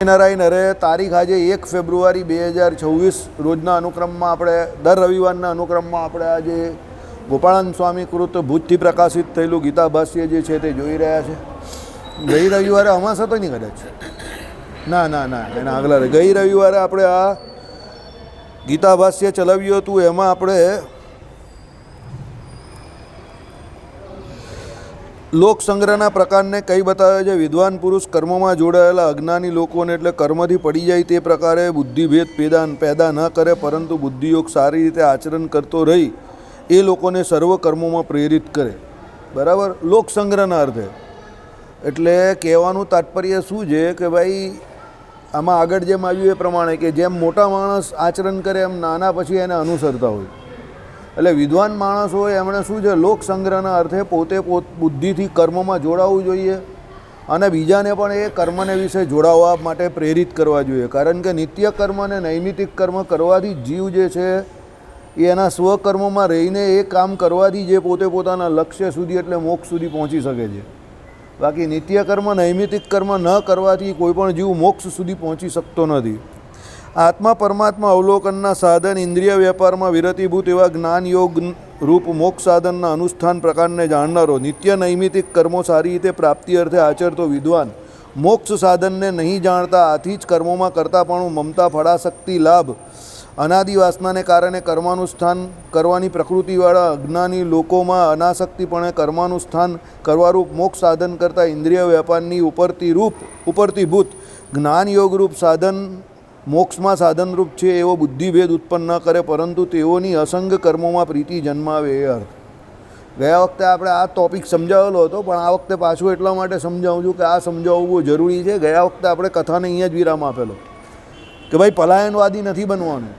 નારાયણ અરે તારીખ આજે 1 ફેબ્રુઆરી 2026 રોજના અનુક્રમમાં આપણે દર રવિવારના અનુક્રમમાં આપણે આજે ગોપાળાનંદ સ્વામી કૃત ભુજથી પ્રકાશિત થયેલું ગીતા ભાષ્ય જે છે તે જોઈ રહ્યા છે. ગઈ રવિવારે અમાસ હતો નહીં કદાચ, ના ના ના એના આગલા ગઈ રવિવારે આપણે આ ગીતા ભાષ્ય ચલાવ્યું હતું. એમાં આપણે લોક સંગ્રહના પ્રકારને કઈ બતાવે છે. વિદ્વાન પુરુષ કર્મમાં જોડાયેલા અજ્ઞાની લોકોને એટલે કર્મથી પડી જાય તે પ્રકારે બુદ્ધિભેદ પેદા ન કરે, પરંતુ બુદ્ધિયોગ સારી રીતે આચરણ કરતો રહી એ લોકોને સર્વ કર્મોમાં પ્રેરિત કરે. બરાબર, લોક સંગ્રહના અર્થે એટલે કહેવાનું તાત્પર્ય શું છે કે ભાઈ આમાં આગળ જેમ આવ્યું એ પ્રમાણે કે જેમ મોટા માણસ આચરણ કરે એમ નાના પછી એને અનુસરતા હોય. એટલે વિદ્વાન માણસ હોય એમણે શું છે, લોક સંગ્રહના અર્થે પોતે બુદ્ધિથી કર્મમાં જોડાવવું જોઈએ અને બીજાને પણ એ કર્મને વિશે જોડાવવા માટે પ્રેરિત કરવા જોઈએ. કારણ કે નિત્ય કર્મ અને નૈમિતિક કર્મ કરવાથી જીવ જે છે એ એના સ્વકર્મમાં રહીને એ કામ કરવાથી જે પોતે પોતાના લક્ષ્ય સુધી એટલે મોક્ષ સુધી પહોંચી શકે છે. બાકી નિત્ય કર્મ નૈમિતિક કર્મ ન કરવાથી કોઈ પણ જીવ મોક્ષ સુધી પહોંચી શકતો નથી. આત્મા પરમાત્મા અવલોકનના સાધન ઇન્દ્રિય વેપારમાં વિરતિભૂત એવા જ્ઞાન યોગ રૂપ મોક્ષ સાધનના અનુષ્ઠાન પ્રકારને જાણનારો નિત્ય નૈમિતિક કર્મો સારી રીતે પ્રાપ્તિ અર્થે આચરતો વિદ્વાન મોક્ષ સાધનને નહીં જાણતા આથી જ કર્મોમાં કરતાપણું મમતા ફળાશક્તિ લાભ અનાદિ વાસનાને કારણે કર્માનુષ્ઠાન કરવાની પ્રકૃતિવાળા અજ્ઞાની લોકોમાં અનાસક્તિપણે કર્માનુષ્ઠાન કરવારૂપ મોક્ષ સાધન કરતાં ઇન્દ્રિય વેપારની ઉપરતીભૂત જ્ઞાન યોગરૂપ સાધન મોક્ષમાં સાધનરૂપ છે એવો બુદ્ધિભેદ ઉત્પન્ન ન કરે, પરંતુ તેઓની અસંગ કર્મોમાં પ્રીતિ જન્માવે એ અર્થ. ગયા વખતે આપણે આ ટૉપિક સમજાવેલો હતો, પણ આ વખતે પાછું એટલા માટે સમજાવું છું કે આ સમજાવવું બહુ જરૂરી છે. ગયા વખતે આપણે કથાને અહીંયા જ વિરામ આપેલો કે ભાઈ પલાયનવાદી નથી બનવાનું.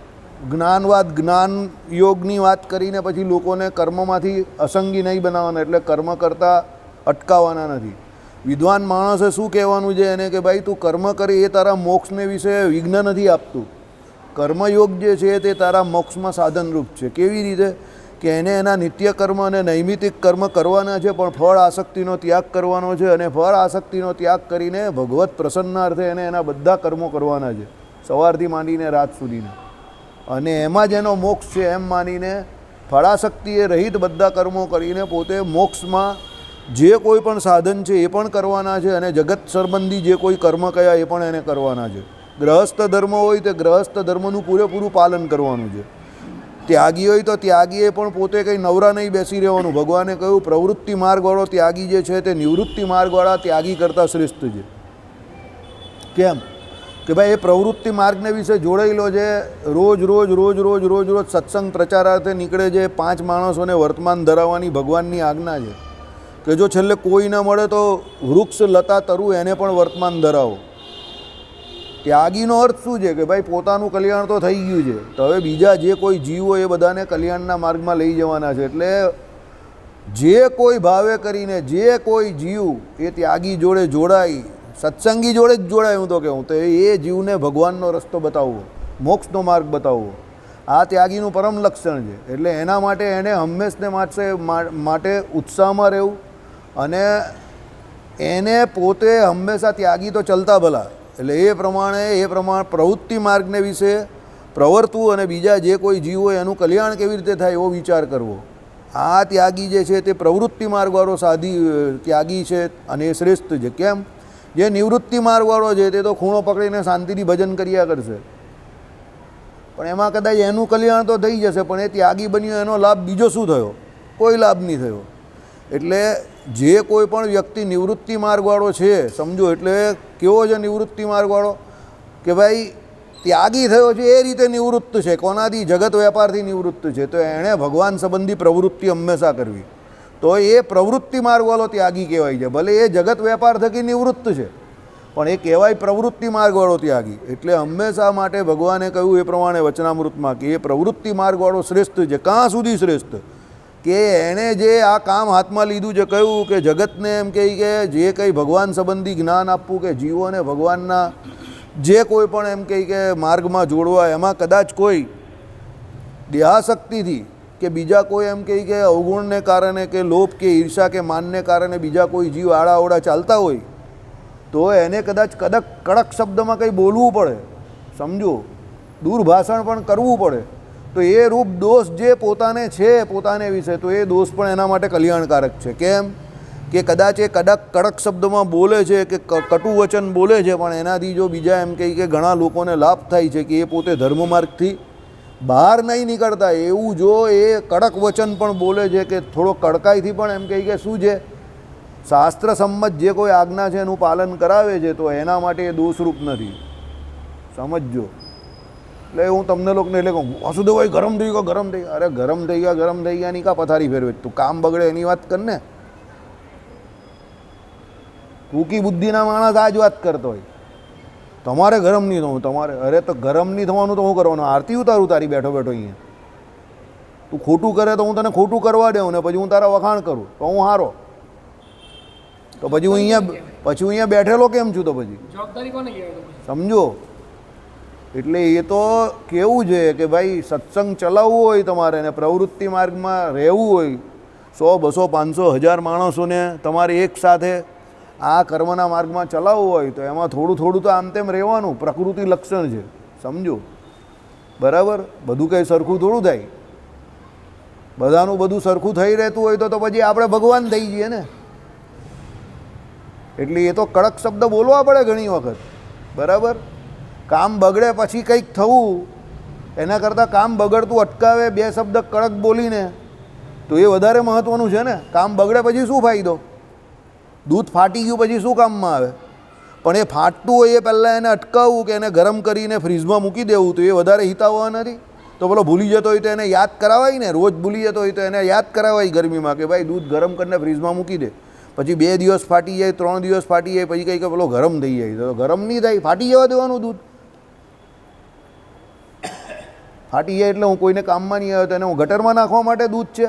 જ્ઞાનવાદ જ્ઞાન યોગની વાત કરીને પછી લોકોને કર્મમાંથી અસંગી નહીં બનાવવાના, એટલે કર્મ કરતાં અટકાવવાના નથી. વિદ્વાન માણસે શું કહેવાનું છે એને કે ભાઈ તું કર્મ કરી એ તારા મોક્ષને વિશે વિઘ્ન નથી આપતું. કર્મયોગ જે છે તે તારા મોક્ષમાં સાધનરૂપ છે. કેવી રીતે કે એને એના નિત્ય કર્મ અને નૈમિતિક કર્મ કરવાના છે, પણ ફળ આસક્તિનો ત્યાગ કરવાનો છે અને ફળ આસક્તિનો ત્યાગ કરીને ભગવત પ્રસન્નાર્થે એને એના બધા કર્મો કરવાના છે, સવારથી માંડીને રાત સુધીના. અને એમાં જ એનો મોક્ષ છે એમ માનીને ફળાશક્તિએ રહિત બધા કર્મો કરીને પોતે મોક્ષમાં જે કોઈ પણ સાધન છે એ પણ કરવાના છે અને જગત સંબંધી જે કોઈ કર્મ કયા એ પણ એને કરવાના છે. ગ્રહસ્થ ધર્મ હોય તો ગ્રહસ્થ ધર્મનું પૂરેપૂરું પાલન કરવાનું છે. ત્યાગી હોય તો ત્યાગીએ પણ પોતે કંઈ નવરા નહીં બેસી રહેવાનું. ભગવાને કહ્યું પ્રવૃત્તિ માર્ગવાળો ત્યાગી જે છે તે નિવૃત્તિ માર્ગવાળા ત્યાગી કરતાં શ્રેષ્ઠ છે. કેમ કે ભાઈ એ પ્રવૃત્તિ માર્ગને વિશે જોડાયેલો છે. રોજ સત્સંગ પ્રચારાર્થે નીકળે છે. 5 માણસોને વર્તમાન ધરાવવાની ભગવાનની આજ્ઞા છે કે જો છેલ્લે કોઈ ન મળે તો વૃક્ષ લતા તરુ એને પણ વર્તમાન ધરાવો. ત્યાગીનો અર્થ શું છે કે ભાઈ પોતાનું કલ્યાણ તો થઈ ગયું છે, તો હવે બીજા જે કોઈ જીવ હોય એ બધાને કલ્યાણના માર્ગમાં લઈ જવાના છે. એટલે જે કોઈ ભાવે કરીને જે કોઈ જીવ એ ત્યાગી જોડે જોડાય, સત્સંગી જોડે જ જોડાય, હું તો કહું તો એ જીવને ભગવાનનો રસ્તો બતાવવો, મોક્ષનો માર્ગ બતાવવો, આ ત્યાગીનું પરમ લક્ષણ છે. એટલે એના માટે એને હંમેશને માટે ઉત્સાહમાં રહેવું અને એને પોતે હંમેશા ત્યાગી તો ચલતા ભલા, એટલે એ પ્રમાણે પ્રવૃત્તિ માર્ગને વિશે પ્રવર્તવું અને બીજા જે કોઈ જીવ હોય એનું કલ્યાણ કેવી રીતે થાય એવો વિચાર કરવો. આ ત્યાગી જે છે તે પ્રવૃત્તિ માર્ગવાળો ત્યાગી છે અને એ શ્રેષ્ઠ છે. કેમ? જે નિવૃત્તિ માર્ગવાળો છે તે તો ખૂણો પકડીને શાંતિથી ભજન કર્યા કરશે, પણ એમાં કદાચ એનું કલ્યાણ તો થઈ જશે, પણ એ ત્યાગી બન્યો એનો લાભ બીજો શું થયો? કોઈ લાભ નહીં થયો. એટલે જે કોઈ પણ વ્યક્તિ નિવૃત્તિ માર્ગવાળો છે, સમજો એટલે કેવો છે નિવૃત્તિ માર્ગવાળો કે ભાઈ ત્યાગી થયો છે એ રીતે નિવૃત્ત છે. કોનાથી? જગત વેપારથી નિવૃત્ત છે. તો એણે ભગવાન સંબંધી પ્રવૃત્તિ હંમેશા કરવી, તો એ પ્રવૃત્તિ માર્ગવાળો ત્યાગી કહેવાય છે. ભલે એ જગત વેપાર થકી નિવૃત્ત છે, પણ એ કહેવાય પ્રવૃત્તિ માર્ગવાળો ત્યાગી. એટલે હંમેશા માટે ભગવાને કહ્યું એ પ્રમાણે વચનામૃતમાં કે એ પ્રવૃત્તિ માર્ગવાળો શ્રેષ્ઠ છે. ક્યાં સુધી શ્રેષ્ઠ? કે એણે જે આ કામ હાથમાં લીધું છે, કહ્યું કે જગતને એમ કહે કે જે કંઈ ભગવાન સંબંધી જ્ઞાન આપવું કે જીવોને ભગવાનના જે કોઈ પણ એમ કહે કે માર્ગમાં જોડવા, એમાં કદાચ કોઈ દેહાશક્તિથી કે બીજા કોઈ એમ કહે કે અવગુણને કારણે કે લોભ કે ઈર્ષા કે માનને કારણે બીજા કોઈ જીવ આડાઅવડા ચાલતા હોય તો એને કદાચ કડક શબ્દમાં કંઈ બોલવું પડે, સમજો, દુર્ભાષણ પણ કરવું પડે, તો એ રૂપ દોષ જે પોતાને છે પોતાને વિશે, તો એ દોષ પણ એના માટે કલ્યાણકારક છે. કેમ કે કદાચ એ કડક શબ્દમાં બોલે છે કે કટુ વચન બોલે છે, પણ એનાથી જો બીજા એમ કહે કે ઘણા લોકોને લાભ થાય છે કે એ પોતે ધર્મમાર્ગથી બહાર નહીં નીકળતા, એવું જો એ કડક વચન પણ બોલે છે કે થોડો કડકાઈથી પણ એમ કહે કે શું છે શાસ્ત્ર સંમત જે કોઈ આજ્ઞા છે એનું પાલન કરાવે છે, તો એના માટે એ દોષરૂપ નથી, સમજજો. એટલે હું તમને લોકોને એટલે કહું, વાસુદેવભાઈ ગરમ થઈ ગયો, ગરમ થઈ ગયા. અરે ગરમ થઈ ગયા ની કા પથારી ફેરવે, તું કામ બગડે એની વાત કર ને. ટૂંકી બુદ્ધિના માણસ આ જ વાત કરતો હોય, તમારે ગરમ નહીં થવું, તમારે. અરે તો ગરમ નહીં થવાનું તો શું કરવાનું? આરતી ઉતારું તારી બેઠો બેઠો અહીંયા. તું ખોટું કરે તો હું તને ખોટું કરવા દઉં ને પછી હું તારા વખાણ કરું તો હું હારો, તો પછી હું અહીંયા બેઠેલો કેમ છું? તો પછી જવાબદારી કોને કહેવાય? સમજો. એટલે એ તો કેવું છે કે ભાઈ સત્સંગ ચલાવવું હોય તમારે ને પ્રવૃત્તિ માર્ગમાં રહેવું હોય, 100, 200, 500, 1000 માણસોને તમારે એક સાથે આ કર્મના માર્ગમાં ચલાવવું હોય તો એમાં થોડું થોડું તો આમ તેમ રહેવાનું, પ્રકૃતિ લક્ષણ છે, સમજો, બરાબર. બધું કંઈ સરખું થોડું થાય, બધાનું બધું સરખું થઈ રહેતું હોય તો પછી આપણે ભગવાન થઈ જઈએ ને. એટલે એ તો કડક શબ્દ બોલવા પડે ઘણી વખત, બરાબર. કામ બગડે પછી કંઈક થવું એના કરતાં કામ બગડતું અટકાવે 2 શબ્દ કડક બોલીને, તો એ વધારે મહત્ત્વનું છે ને. કામ બગડે પછી શું ફાયદો? દૂધ ફાટી ગયું પછી શું કામમાં આવે? પણ એ ફાટતું હોય એ પહેલાં એને અટકાવવું કે એને ગરમ કરીને ફ્રીજમાં મૂકી દેવું, તો એ વધારે હિતાવહ નથી. તો પેલો ભૂલી જતો હોય તો એને યાદ કરાવાય ને, રોજ ભૂલી જતો હોય તો એને યાદ કરાવાય ગરમીમાં કે ભાઈ દૂધ ગરમ કરીને ફ્રીજમાં મૂકી દે. પછી 2 દિવસ ફાટી જાય, 3 દિવસ ફાટી જાય, પછી કંઈ કે પેલો ગરમ થઈ જાય, તો ગરમ નહીં થાય, ફાટી જવા દેવાનું દૂધ. ફાટી જાય એટલે હું કોઈને કામમાં નહીં આવ્યો તો એને હું ગટરમાં નાખવા માટે દૂધ છે?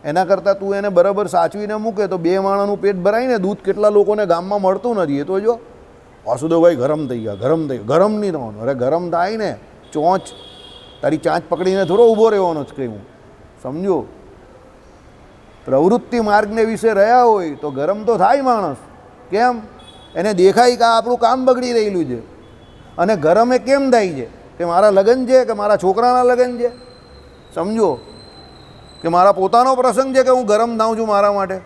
એના કરતાં તું એને બરાબર સાચવીને મૂકે તો 2 માણસનું પેટ ભરાય ને. દૂધ કેટલા લોકોને ગામમાં મળતું નથી, એ તો જો. વાસુદેવભાઈ ગરમ થઈ ગયા, ગરમ થઈ ગયા. ગરમ નહીં થવાનું. અરે ગરમ થાય ને, ચોંચ તારી ચાંચ પકડીને થોડો ઊભો રહેવાનો જ કંઈ, હું સમજો. પ્રવૃત્તિ માર્ગને વિશે રહ્યા હોય તો ગરમ તો થાય માણસ. કેમ? એને દેખાય કે આપણું કામ બગડી રહેલું છે. અને ગરમ એ કેમ થાય છે? કે મારા લગ્ન છે, કે મારા છોકરાના લગ્ન છે, સમજો, કે મારા પોતાનો પ્રસંગ છે કે હું ગરમ થાઉં છું મારા માટે.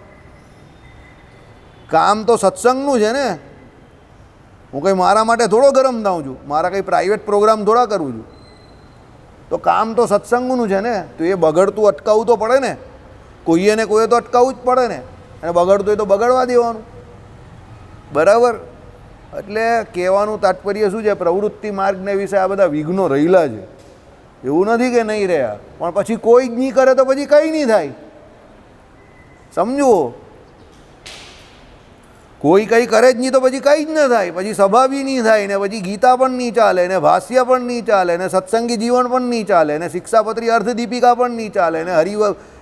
કામ તો સત્સંગનું છે ને. હું કંઈ મારા માટે થોડો ગરમ થાઉં છું, મારા કંઈ પ્રાઇવેટ પ્રોગ્રામ થોડા કરું છું. તો કામ તો સત્સંગનું છે ને, તો એ બગડતું અટકાવવું તો પડે ને. કોઈએ ને કોઈએ તો અટકાવવું જ પડે ને. અને બગડતું હોય તો બગડવા દેવાનું, બરાબર. એટલે કહેવાનું તાત્પર્ય શું છે? પ્રવૃત્તિ માર્ગને વિશે આ બધા વિઘ્નો રહેલા છે, એવું નથી કે નહીં રહ્યા. પણ પછી કોઈ જ નહીં કરે તો પછી કંઈ નહીં થાય, સમજો. કોઈ કંઈ કરે જ નહીં તો પછી કંઈ જ ન થાય. પછી સભા બી નહીં થાય ને, પછી ગીતા પણ નહીં ચાલે ને, ભાષ્ય પણ નહીં ચાલે ને, સત્સંગી જીવન પણ નહીં ચાલે ને, શિક્ષાપત્રી અર્થદીપિકા પણ નહીં ચાલે ને,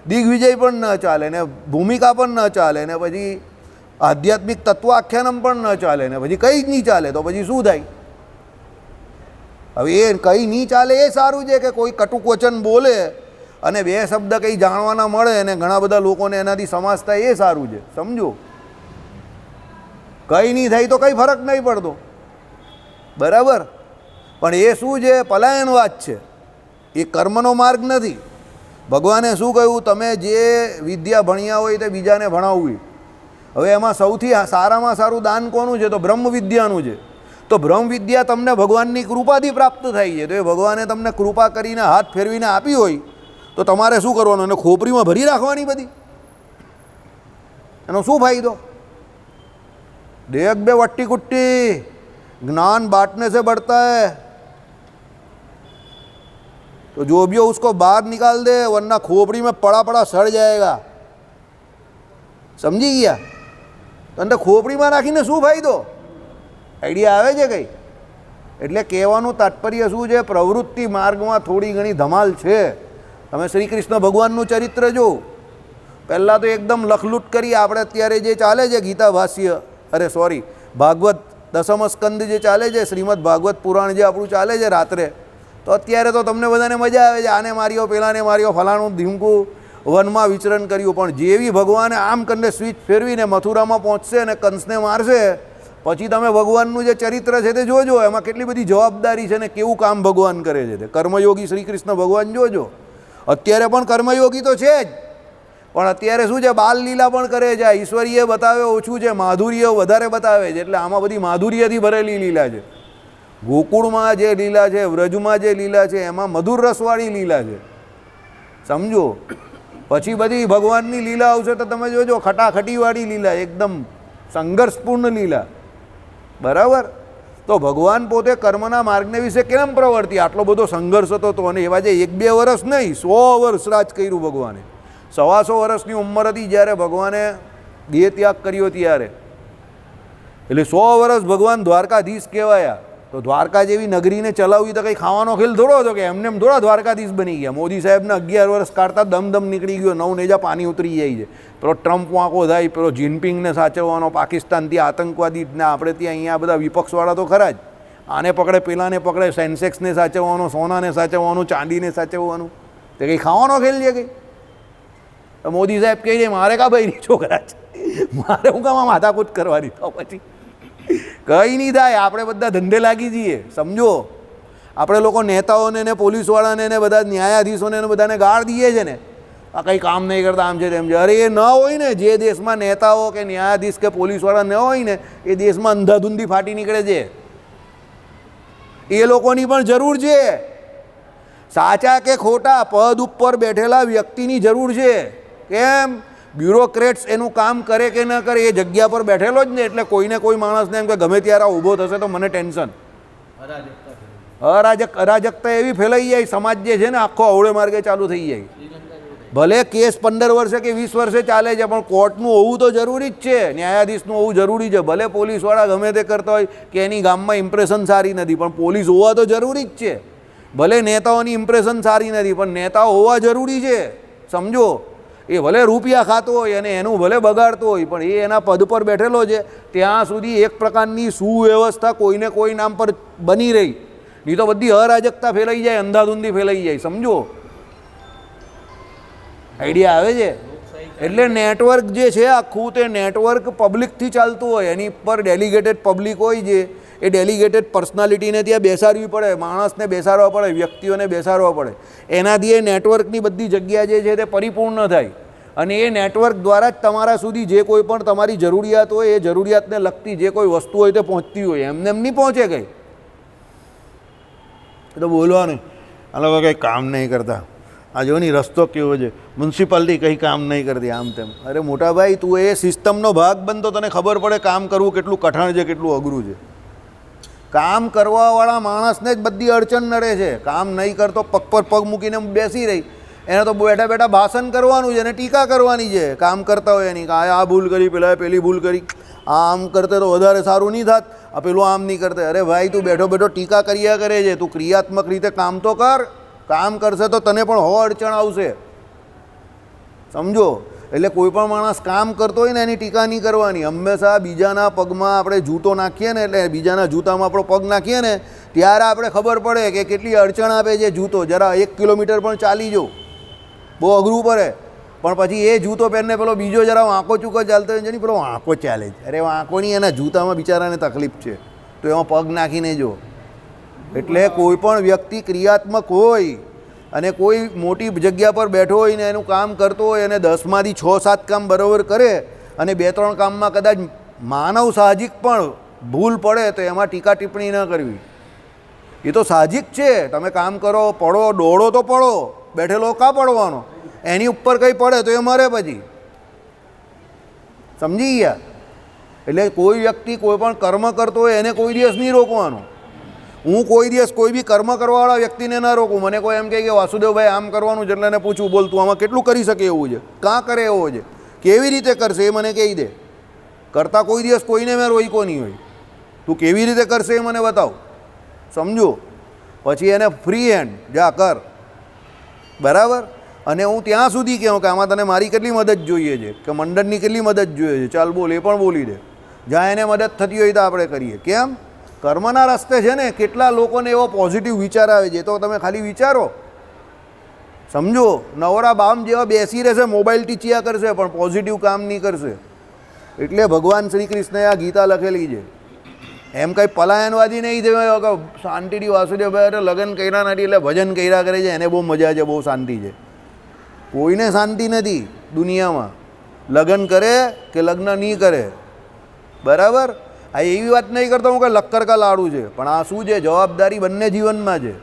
દિગ્વિજય પણ ન ચાલે ને, ભૂમિકા પણ ન ચાલે ને, પછી આધ્યાત્મિક તત્વ આખ્યાનમ પણ ન ચાલે ને, પછી કંઈ જ નહીં ચાલે તો પછી શું થાય? હવે એ કંઈ નહીં ચાલે એ સારું છે કે કોઈ કટુક વચન બોલે અને 2 શબ્દ કંઈ જાણવાના મળે અને ઘણા બધા લોકોને એનાથી સમાસ થાય, એ સારું છે, સમજો. કંઈ નહીં થાય તો કંઈ ફરક નહીં પડતો, બરાબર. પણ એ શું છે? પલાયનવાદ છે, એ કર્મનો માર્ગ નથી. ભગવાને શું કહ્યું? તમે જે વિદ્યા ભણ્યા હોય તે બીજાને ભણાવવી. હવે એમાં સૌથી સારામાં સારું દાન કોનું છે? તો બ્રહ્મ વિદ્યાનું છે. તો બ્રહ્મ વિદ્યા તમને ભગવાનની કૃપાથી પ્રાપ્ત થાય છે. તો એ ભગવાને તમને કૃપા કરીને હાથ ફેરવીને આપી હોય તો તમારે શું કરવાનું? એને ખોપરીમાં ભરી રાખવાની બધી? એનો શું ફાયદો? देख बे वट्टी कुट्टी, ज्ञान बांटने से बढ़ता है. तो जो भी हो उसको बाहर निकाल दे, वरना खोपड़ी में पड़ा पड़ा सड़ जाएगा. समझी गया? તો અંદર ખોપડીમાં રાખીને શું ફાયદો? આઈડિયા આવે છે કંઈ? એટલે કહેવાનું તાત્પર્ય શું છે? પ્રવૃત્તિ માર્ગમાં થોડી ઘણી ધમાલ છે. તમે શ્રી કૃષ્ણ ભગવાનનું ચરિત્ર જો, પહેલાં તો એકદમ લખલૂટ કરી. આપણે અત્યારે જે ચાલે છે ગીતા ભાષ્ય, અરે સોરી, ભાગવત દસમ સ્કંદ જે ચાલે છે, શ્રીમદ ભાગવત પુરાણ જે આપણું ચાલે છે રાત્રે, તો અત્યારે તો તમને બધાને મજા આવે છે, આને માર્યો, પેલાને માર્યો, ફલાણું ધીમકું વનમાં વિચરણ કર્યું. પણ જેવી ભગવાને આમ કરીને સ્વિચ ફેરવીને મથુરામાં પહોંચશે અને કંસને મારશે પછી તમે ભગવાનનું જે ચરિત્ર છે તે જોજો, એમાં કેટલી બધી જવાબદારી છે ને કેવું કામ ભગવાન કરે છે તે. કર્મયોગી શ્રી કૃષ્ણ ભગવાન જોજો. અત્યારે પણ કર્મયોગી તો છે જ, પણ અત્યારે શું છે, બાલ લીલા પણ કરે છે. ઈશ્વરીય બતાવે ઓછું છે, માધુર્ય વધારે બતાવે છે. એટલે આમાં બધી માધુર્યથી ભરેલી લીલા છે. ગોકુળમાં જે લીલા છે, વ્રજમાં જે લીલા છે, એમાં મધુર રસવાળી લીલા છે, સમજો. પછી બધી ભગવાનની લીલા આવશે તો તમે જોજો ખટાખટીવાળી લીલા, એકદમ સંઘર્ષપૂર્ણ લીલા, બરાબર. તો ભગવાન પોતે કર્મના માર્ગને વિશે કેમ પ્રવર્તી? આટલો બધો સંઘર્ષ હતો, અને એવા જે 1-2 વર્ષ નહીં, 100 વર્ષ રાજ કર્યું ભગવાને. 125 વર્ષની ઉંમર હતી જ્યારે ભગવાને દેહ ત્યાગ કર્યો ત્યારે. એટલે 100 વર્ષ ભગવાન દ્વારકાધીશ કહેવાયા. તો દ્વારકા જેવી નગરીને ચલાવવી તો કંઈ ખાવાનો ખેલ થોડો હતો કે એમને એમ થોડા દ્વારકાધીશ બની ગયા. મોદી સાહેબને 11 વર્ષ કાઢતા દમ નીકળી ગયો, 9 નેજા પાણી ઉતરી જાય છે. પેલો ટ્રમ્પ વાંકો થાય, પેલો જિનપિંગને સાચવવાનો, પાકિસ્તાનથી આતંકવાદીને આપણે ત્યાં અહીંયા બધા વિપક્ષવાળા તો ખરા જ. આને પકડે, પેલાને પકડે, સેન્સેક્સને સાચવવાનો, સોનાને સાચવવાનું, ચાંદીને સાચવવાનું. તે કંઈ ખાવાનો ખેલ છે કંઈ? મોદી સાહેબ કહે છે મારે કા ભાઈ છોકરા છે, મારે હું કામ માથાકૂટ કરવાની? તો પછી કંઈ નહીં થાય. આપણે બધા ધંધે લાગી જઈએ, સમજો. આપણે લોકો નેતાઓને ને પોલીસવાળાને ને બધા ન્યાયાધીશોને ને બધાને ગાળ દઈએ છે ને, આ કંઈ કામ નહીં કરતા, આમ છે તેમ છે. અરે એ ન હોય ને, જે દેશમાં નેતાઓ કે ન્યાયાધીશ કે પોલીસવાળા ન હોય ને એ દેશમાં અંધાધૂંધી ફાટી નીકળે છે. એ લોકોની પણ જરૂર છે. સાચા કે ખોટા પદ ઉપર બેઠેલા વ્યક્તિની જરૂર છે. કેમ? બ્યુરોક્રેટ્સ એનું કામ કરે કે ન કરે, એ જગ્યા પર બેઠેલો જ ને, એટલે કોઈને કોઈ માણસને એમ કે ગમે ત્યારે ઊભો થશે તો મને ટેન્શન. અરાજકતા એવી ફેલાઈ જાય, સમાજ જે છે ને આખો અવળે માર્ગે ચાલુ થઈ જાય. ભલે કેસ 15 વર્ષે કે 20 વર્ષે ચાલે છે, પણ કોર્ટનું હોવું તો જરૂરી જ છે, ન્યાયાધીશનું હોવું જરૂરી છે. ભલે પોલીસવાળા ગમે તે કરતા હોય કે એની ગામમાં ઇમ્પ્રેશન સારી નથી, પણ પોલીસ હોવા તો જરૂરી જ છે. ભલે નેતાઓની ઇમ્પ્રેશન સારી નથી, પણ નેતાઓ હોવા જરૂરી છે, સમજો. એ ભલે રૂપિયા ખાતો હોય અને એનું ભલે બગાડતો હોય, પણ એ એના પદ પર બેઠેલો છે ત્યાં સુધી એક પ્રકારની સુવ્યવસ્થા કોઈને કોઈ નામ પર બની રહી. નહીં તો બધી અરાજકતા ફેલાઈ જાય, અંધાધૂંધી ફેલાઈ જાય, સમજો. આઈડિયા આવે છે? એટલે નેટવર્ક જે છે આખું, તે નેટવર્ક પબ્લિકથી ચાલતું હોય. એની પર ડેલિગેટેડ પબ્લિક હોય છે. એ ડેલિગેટેડ પર્સનાલિટીને ત્યાં બેસાડવી પડે, માણસને બેસાડવા પડે, વ્યક્તિઓને બેસાડવા પડે. એનાથી એ નેટવર્કની બધી જગ્યા જે છે તે પરિપૂર્ણ થાય. અને એ નેટવર્ક દ્વારા જ તમારા સુધી જે કોઈ પણ તમારી જરૂરિયાત હોય, એ જરૂરિયાતને લગતી જે કોઈ વસ્તુ હોય તે પહોંચતી હોય. એમને એમ નહીં પહોંચે કંઈ. તો બોલવાનું આ લોકો કંઈ કામ નહીં કરતા, આ જો ની રસ્તો કેવો છે, મ્યુનિસિપાલિટી કંઈ કામ નહીં કરતી, આમ તેમ. અરે મોટા ભાઈ, તું એ સિસ્ટમનો ભાગ બનતો તને ખબર પડે કામ કરવું કેટલું કઠણ છે, કેટલું અઘરું છે. કામ કરવાવાળા માણસને જ બધી અડચણ નડે છે. કામ નહીં કરતો પગ પર પગ મૂકીને બેસી રહી, એને તો બેઠા બેઠા ભાષણ કરવાનું છે અને ટીકા કરવાની છે. કામ કરતા હોય એની આ ભૂલ કરી, પેલા પેલી ભૂલ કરી, આમ કરતે તો વધારે સારું નહીં થાત, આ પેલું આમ નહીં કરતે. અરે ભાઈ, તું બેઠો બેઠો ટીકા કર્યા કરે છે, તું ક્રિયાત્મક રીતે કામ તો કર. કામ કરશે તો તને પણ અડચણ આવશે, સમજો. એટલે કોઈ પણ માણસ કામ કરતો હોય ને એની ટીકા નહીં કરવાની. હંમેશા બીજાના પગમાં આપણે જૂતો નાખીએ ને, એટલે બીજાના જૂતામાં આપણો પગ નાખીએ ને ત્યારે આપણે ખબર પડે કે કેટલી અડચણ આપે છે જૂતો. જરા 1 કિલોમીટર પણ ચાલી જો, બહુ અઘરું પડે. પણ પછી એ જૂતો પહેરને પેલો બીજો જરા વાંકો ચૂકો ચાલતો હોય છે, પેલો વાંકો ચાલે છે. અરે વાંકો નહીં, એના જૂતામાં બિચારાને તકલીફ છે, તો એમાં પગ નાખીને જો. એટલે કોઈ પણ વ્યક્તિ ક્રિયાત્મક હોય અને કોઈ મોટી જગ્યા પર બેઠો હોય ને એનું કામ કરતો હોય અને 10માંથી 6-7 કામ બરાબર કરે અને 2-3 કામમાં કદાચ માનવ સાહજિક પણ ભૂલ પડે તો એમાં ટીકા ટિપ્પણી ન કરવી. એ તો સાહજિક છે. તમે કામ કરો, પડો, દોડો તો પડો, બેઠેલો કાં પડવાનો? એની ઉપર કંઈ પડે તો એ મરે પછી, સમજી ગયા? એટલે કોઈ વ્યક્તિ કોઈ પણ કર્મ કરતો હોય એને કોઈ દિવસ નહીં રોકવાનો. હું કોઈ દિવસ કોઈ બી કર્મ કરવાવાળા વ્યક્તિને ના રોકું. મને કોઈ એમ કહે કે વાસુદેવભાઈ આમ કરવાનું છે, એટલે એને પૂછું, બોલ તું આમાં કેટલું કરી શકે એવું છે, કાં કરે એવો છે, કેવી રીતે કરશે એ મને કહી દે. કરતાં કોઈ દિવસ કોઈને મેં રોક્યો નહીં હોય. તું કેવી રીતે કરશે એ મને બતાવ, સમજો. પછી એને ફ્રી હેન્ડ જા કર, બરાબર. અને હું ત્યાં સુધી કહું કે આમાં તને મારી કેટલી મદદ જોઈએ છે, કે મંડળની કેટલી મદદ જોઈએ છે, ચાલ બોલ, એ પણ બોલી દે. જ્યાં એને મદદ થતી હોય તો આપણે કરીએ. કેમ? કર્મના રસ્તે છે ને કેટલા લોકોને એવો પોઝિટિવ વિચાર આવે છે, તો તમે ખાલી વિચારો, સમજો. નવરા બામ જેવા બેસી રહેશે, મોબાઈલ ટીચિયા કરશે, પણ પોઝિટિવ કામ નહીં કરશે. એટલે ભગવાન શ્રી કૃષ્ણએ આ ગીતા લખેલી છે. એમ કંઈ પલાયનવાદી નહીં થયો કે શાંતિથી વાસુદેવભાઈ લગ્ન કર્યા નથી એટલે ભજન કર્યા કરે છે, એને બહુ મજા છે, બહુ શાંતિ છે. કોઈને શાંતિ નથી દુનિયામાં, લગ્ન કરે કે લગ્ન નહીં કરે. બરાબર, આ એવી વાત નહીં કરતો હું કે લક્કર કા લાડુ છે, પણ આ શું છે, જવાબદારી બંને જીવનમાં છે.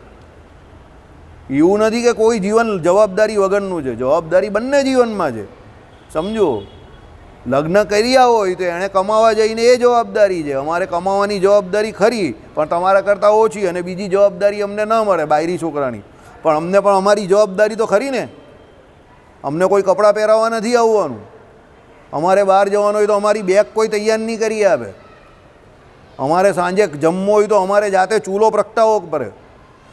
એવું નથી કે કોઈ જીવન જવાબદારી વગરનું છે, જવાબદારી બંને જીવનમાં છે. સમજો, લગ્ન કર્યા હોય તો એણે કમાવા જઈને એ જવાબદારી છે. અમારે કમાવાની જવાબદારી ખરી પણ તમારા કરતાં ઓછી, અને બીજી જવાબદારી અમને ન મળે બાયરી છોકરાની, પણ અમને પણ અમારી જવાબદારી તો ખરી ને. અમને કોઈ કપડાં પહેરાવવા નથી આવવાનું, અમારે બહાર જવાનું હોય તો અમારી બેગ કોઈ તૈયાર નહીં કરી આપે. અમારે સાંજે જમવું હોય તો અમારે જાતે ચૂલો પ્રગટાવવો પડે,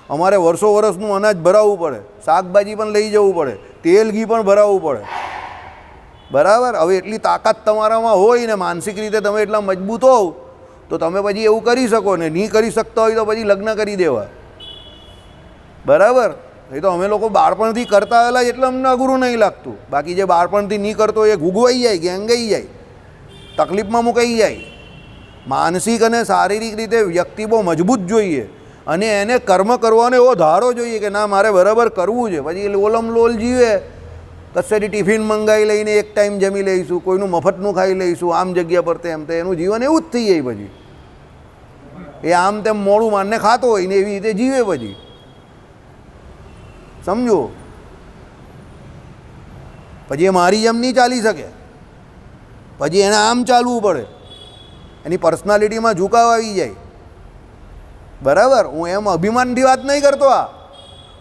અમારે વર્ષો વર્ષનું અનાજ ભરાવવું પડે, શાકભાજી પણ લઈ જવું પડે, તેલ ઘી પણ ભરાવવું પડે. બરાબર, હવે એટલી તાકાત તમારામાં હોય ને માનસિક રીતે તમે એટલા મજબૂત હોવ તો તમે પછી એવું કરી શકો, ને નહીં કરી શકતા હોય તો પછી લગ્ન કરી દેવા. બરાબર, એ તો અમે લોકો બાળપણથી કરતા આવેલા એટલે અમને અઘરું નહીં લાગતું. બાકી જે બાળપણથી નહીં કરતો એ ગુગવાઈ જાય, ગેંગાઈ જાય, તકલીફમાં મુકાઈ જાય. માનસિક અને શારીરિક રીતે વ્યક્તિ બહુ મજબૂત જોઈએ, અને એને કર્મ કરવાનો એવો ધારો જોઈએ કે ના મારે બરાબર કરવું છે. પછી લોલમ લોલ જીવે, કશેથી ટિફિન મંગાવી લઈને એક ટાઈમ જમી લઈશું, કોઈનું મફતનું ખાઈ લઈશું, આમ જગ્યા પર તેમ, તો એનું જીવન એવું જ થઈ જાય. પછી એ આમ તેમ મોડું માનને ખાતો હોય ને એવી રીતે જીવે પછી. સમજો, પછી એ મારી જેમ નહીં ચાલી શકે, પછી એને આમ ચાલવું પડે, એની પર્સનાલિટીમાં ઝુકાવ આવી જાય. બરાબર, હું એમ અભિમાનથી વાત નહીં કરતો આ,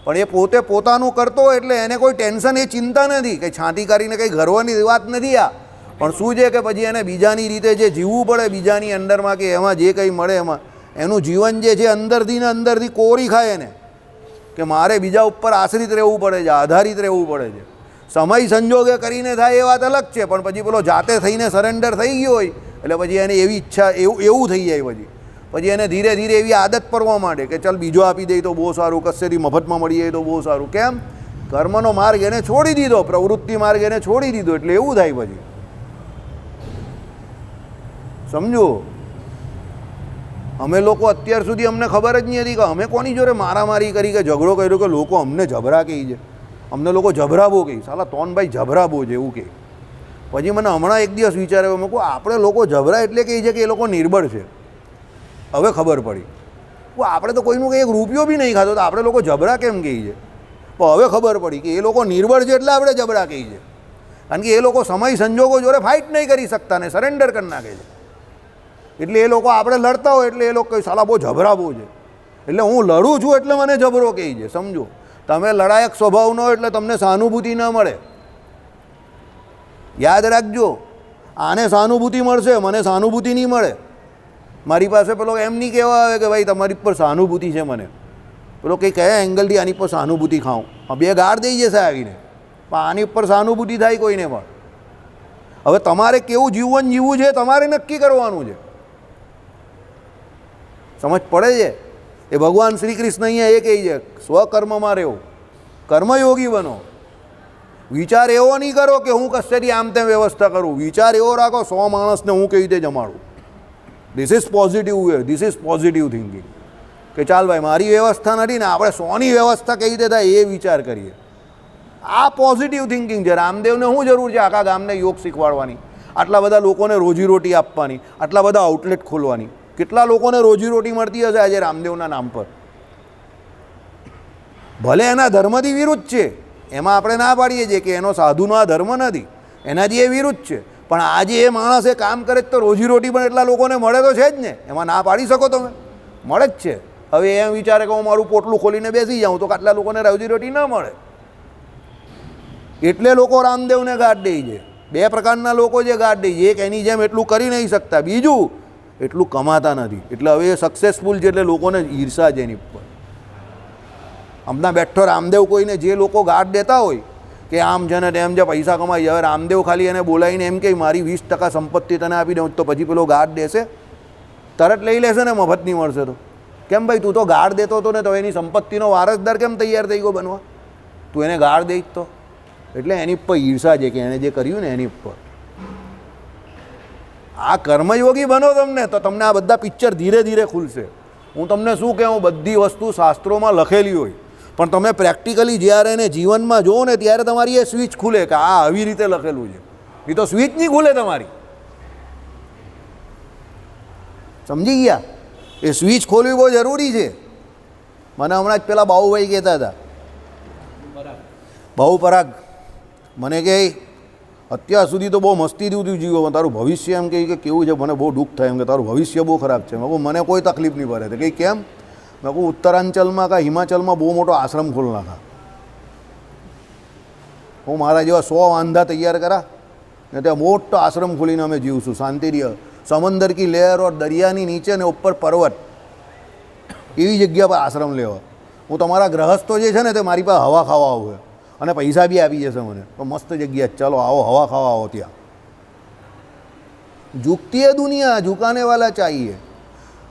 પણ એ પોતે પોતાનું કરતો એટલે એને કોઈ ટેન્શન, એ ચિંતા નથી, કંઈ છાંટી કરીને કંઈ ગર્વની વાત નથી આ. પણ શું છે કે પછી એને બીજાની રીતે જે જીવવું પડે, બીજાની અંદરમાં કે એમાં જે કંઈ મળે એમાં એનું જીવન જે છે અંદરથી ને અંદરથી કોરી ખાય એને, કે મારે બીજા ઉપર આશ્રિત રહેવું પડે છે, આધારિત રહેવું પડે છે. સમય સંજોગે કરીને થાય એ વાત અલગ છે, પણ પછી પેલો જાતે થઈને સરેન્ડર થઈ ગયો હોય એટલે પછી એને એવી ઈચ્છા એવું થઈ જાય. પછી એને ધીરે ધીરે એવી આદત પડવા માંડે કે ચાલ બીજો આપી દે તો બહુ સારું, કશેથી મફતમાં મળી જાય તો બહુ સારું. કેમ? કર્મનો માર્ગ એને છોડી દીધો, પ્રવૃત્તિ માર્ગ એને છોડી દીધો, એટલે એવું થાય પછી. સમજો, અમે લોકો અત્યાર સુધી અમને ખબર જ નહીં હતી કે અમે કોની જોડે મારામારી કરી કે ઝઘડો કર્યો કે લોકો અમને જબરા કહી છે. અમને લોકો જબરા બહુ કહી, સાલા તોનભાઈ જબરા બહુ છે એવું કહે. પછી મને હમણાં એક દિવસ વિચાર આવ્યો, મેં કહું આપણે લોકો જબરા એટલે કહે છે કે એ લોકો નિર્બળ છે. હવે ખબર પડી, આપણે તો કોઈનું કંઈ એક રૂપિયો બી નહીં ખાતો તો આપણે લોકો જબરા કેમ કહી છે. પણ હવે ખબર પડી કે એ લોકો નિર્બળ છે એટલે આપણે જબરા કહી છે, કારણ કે એ લોકો સમય સંજોગો જોડે ફાઇટ નહીં કરી શકતા ને સરેન્ડર કરી નાખે છે. એટલે એ લોકો આપણે લડતા હોય એટલે એ લોકો કહે સાલા બહુ જબરા બહુ છે, એટલે હું લડું છું એટલે મને જબરો કહે છે. સમજો, તમે લડાયક સ્વભાવનો હોય એટલે તમને સહાનુભૂતિ ન મળે. યાદ રાખજો, આને સહાનુભૂતિ મળશે, મને સહાનુભૂતિ નહીં મળે. મારી પાસે પેલો એમ નહીં કહેવા આવે કે ભાઈ તમારી પર સહાનુભૂતિ છે મને, પેલો કંઈ કયા એંગલથી આની પર સહાનુભૂતિ ખાઉં, બે ગાળ દઈ જશે આવીને, પણ આની ઉપર સહાનુભૂતિ થાય કોઈને પણ. હવે તમારે કેવું જીવન જીવવું છે તમારે નક્કી કરવાનું છે. સમજ પડે છે? એ ભગવાન શ્રી કૃષ્ણ અહીંયા એ કહે છે સ્વકર્મમાં રહેવું, કર્મયોગી બનો. વિચાર એવો નહીં કરો કે હું કશેથી આમ તેમ વ્યવસ્થા કરું, વિચાર એવો રાખો 100 માણસને હું કેવી રીતે જમાડું. This is positive way, this is positive thinking. કે ચાલ ભાઈ મારી વ્યવસ્થા નથી ને આપણે 100ની વ્યવસ્થા કેવી રીતે થાય એ વિચાર કરીએ. આ પોઝિટિવ થિંકિંગ છે. રામદેવને શું જરૂર છે આખા ગામને યોગ શીખવાડવાની, આટલા બધા લોકોને રોજીરોટી આપવાની, આટલા બધા આઉટલેટ ખોલવાની? કેટલા લોકોને રોજીરોટી મળતી હશે આજે રામદેવના નામ પર? ભલે એના ધર્મથી વિરુદ્ધ છે, એમાં આપણે ના પાડીએ છીએ કે એનો સાધુનો આ ધર્મ નથી, એનાથી એ વિરુદ્ધ છે, પણ આજે એ માણસ એ કામ કરે તો રોજીરોટી પણ એટલા લોકોને મળે તો છે જ ને, એમાં ના પાડી શકો તમે? મળે જ છે. હવે એમ વિચારે કે હું મારું પોટલું ખોલીને બેસી જાઉં તો આટલા લોકોને રોજીરોટી ન મળે. એટલે લોકો રામદેવને ગાઢ દે છે. બે પ્રકારના લોકો જે ગાઢ દે છે, એક એની જેમ એટલું કરી નહીં શકતા, બીજું એટલું કમાતા નથી, એટલે હવે એ સક્સેસફુલ છે એટલે લોકોને ઈર્ષા છે એની ઉપર. હમણાં બેઠો રામદેવ કોઈને જે લોકો ગાઢ દેતા હોય કે આમ છે ને તેમ છે પૈસા કમાઈ, હવે રામદેવ ખાલી એને બોલાવીને એમ કે મારી 20% સંપત્તિ તને આપી દઉં તો પછી પેલો ગાઢ દેશે? તરત લઈ લેશે ને મફતની મળશે તો. કેમ ભાઈ તું તો ગાઢ દેતો હતો ને, તો એની સંપત્તિનો વારસદાર કેમ તૈયાર થઈ ગયો બનવા? તું એને ગાઢ દઈ તો. એટલે એની ઉપર ઈર્ષા છે કે એણે જે કર્યું ને એની ઉપર. આ કર્મયોગી બનો તમને તો તમને આ બધા પિક્ચર ધીરે ધીરે ખુલશે. હું તમને શું કહું, બધી વસ્તુ શાસ્ત્રોમાં લખેલી હોય, પણ તમે પ્રેક્ટિકલી જ્યારે એને જીવનમાં જુઓ ને ત્યારે તમારી એ સ્વિચ ખુલે કે આ આવી રીતે લખેલું છે. એ તો સ્વિચ નહીં ખુલે તમારી, સમજી ગયા? એ સ્વિચ ખોલવી બહુ જરૂરી છે. મને હમણાં જ પેલા બાહુભાઈ કહેતા હતા, બાહુ પરાગ મને કહે અત્યાર સુધી તો બહુ મસ્તીથી તું જીવો, તારું ભવિષ્ય એમ કહે કે કેવું છે, મને બહુ દુઃખ થાય એમ કે તારું ભવિષ્ય બહુ ખરાબ છે. મેં કહું મને કોઈ તકલીફ નહીં પડે. કંઈ કેમ? મેં કહું ઉત્તરાંચલમાં કાં હિમાચલમાં બહુ મોટો આશ્રમ ખોલ નાખા. હું મારા જેવા 100 વાંધા તૈયાર કરા ને ત્યાં મોટો આશ્રમ ખોલીને અમે જીવશું શાંતિથી. સમંદર કી લહેર ઓર દરિયાની નીચે ને ઉપર પર્વત, એવી જગ્યા પર આશ્રમ લેવા. હું તમારા ગ્રહસ્થો જે છે ને તે મારી પાસે હવા ખાવા આવું અને પૈસા બી આપી જશે મને, તો મસ્ત જગ્યા, ચાલો આવો હવા ખાવા આવો. ત્યાં ઝૂકતી હે દુનિયા, ઝુકાને વાલા ચાહીએ.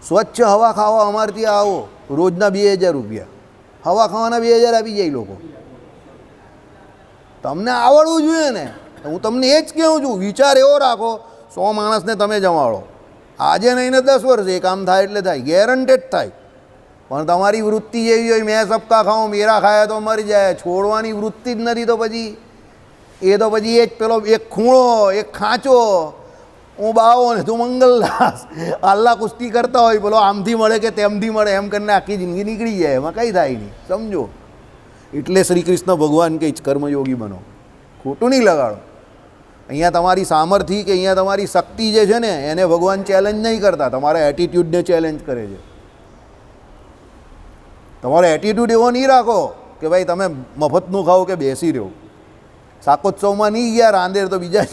સ્વચ્છ હવા ખાવા અમારે ત્યાં આવો, રોજના 2000 રૂપિયા, હવા ખાવાના 2000 આપી જાય લોકો. તમને આવડવું જોઈએ ને. હું તમને એ જ કહું છું, વિચાર એવો રાખો 100 માણસને તમે જમાડો, આજે નહીં ને 10 વર્ષ એ કામ થાય એટલે થાય, ગેરંટેડ થાય. પણ તમારી વૃત્તિ જેવી હોય, મેં સબકા ખાઉં મેરા ખાયા તો મરી જાય, છોડવાની વૃત્તિ જ નથી, તો પછી એ જ પેલો એક ખૂણો એક ખાંચો, હું બાવો ને તું મંગલદાસ, આલ્લા કુસ્તી કરતા હોય, પેલો આમથી મળે કે તેમથી મળે એમ કરીને આખી જિંદગી નીકળી જાય, એમાં કંઈ થાય નહીં. સમજો? એટલે શ્રી કૃષ્ણ ભગવાન કહે કર્મયોગી બનો, ખોટું નહીં લગાડો. અહીંયા તમારી સામર્થ્ય કે અહીંયા તમારી શક્તિ જે છે ને એને ભગવાન ચેલેન્જ નહીં કરતા, તમારા એટીટ્યૂડને ચેલેન્જ કરે છે. તમારો એટીટ્યૂડ એવો નહીં રાખો કે ભાઈ તમે મફતનું ખાઓ કે બેસી રહો. શાકોત્સવમાં નહીં ગયા રાંદેર તો બીજા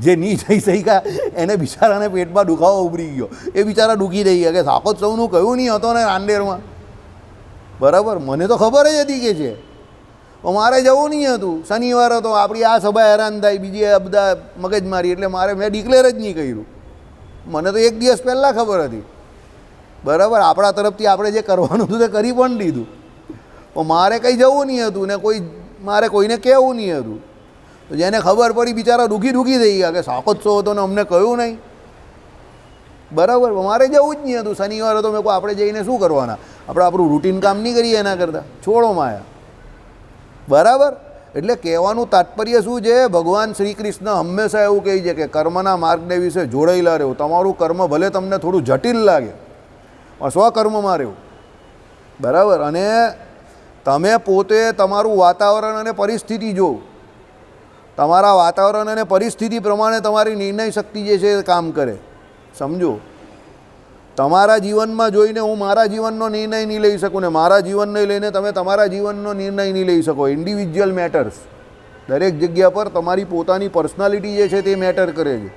જે નહીં જઈ શક્યા એને બિચારાને પેટમાં દુખાવો ઉભરી ગયો, એ બિચારા દુખી થઈ ગયા કે શાકોત્સવનું કહ્યું નહીં હતો ને રાંદેરમાં. બરાબર, મને તો ખબર જ હતી કે છે, તો મારે જવું નહીં હતું. શનિવાર હતો, આપણી આ સભા હેરાન થાય, બીજી આ બધા મગજમારી, એટલે મેં ડિક્લેર જ નહીં કર્યું. મને તો 1 દિવસ પહેલાં ખબર હતી. બરાબર, આપણા તરફથી આપણે જે કરવાનું હતું તે કરી પણ દીધું, પણ મારે કંઈ જવું નહીં હતું ને મારે કોઈને કહેવું નહીં હતું. તો જેને ખબર પડી બિચારા દુઃખી થઈ ગયા કે શાકોત્સવ હતો ને અમને કહ્યું નહીં. બરાબર, મારે જવું જ નહીં હતું. શનિવાર હતો, મેં કહું આપણે જઈને શું કરવાના, આપણે આપણું રૂટીન કામ નહીં કરીએ એના કરતાં, છોડો માયા. બરાબર, એટલે કહેવાનું તાત્પર્ય શું છે, ભગવાન શ્રી કૃષ્ણ હંમેશા એવું કહે છે કે કર્મના માર્ગને વિશે જોડાયેલા રહેવું. તમારું કર્મ ભલે તમને થોડું જટિલ લાગે, પણ સ્વકર્મમાં રહેવું. બરાબર, અને તમે પોતે તમારું વાતાવરણ અને પરિસ્થિતિ જો, તમારા વાતાવરણ અને પરિસ્થિતિ પ્રમાણે તમારી નિર્ણય શક્તિ જે છે એ કામ કરે. સમજો? તમારા જીવનમાં જોઈને હું મારા જીવનનો નિર્ણય નહીં લઈ શકું ને મારા જીવનને લઈને તમે તમારા જીવનનો નિર્ણય નહીં લઈ શકો. Individual matters. દરેક જગ્યા પર તમારી પોતાની પર્સનાલિટી જે છે તે મેટર કરે છે.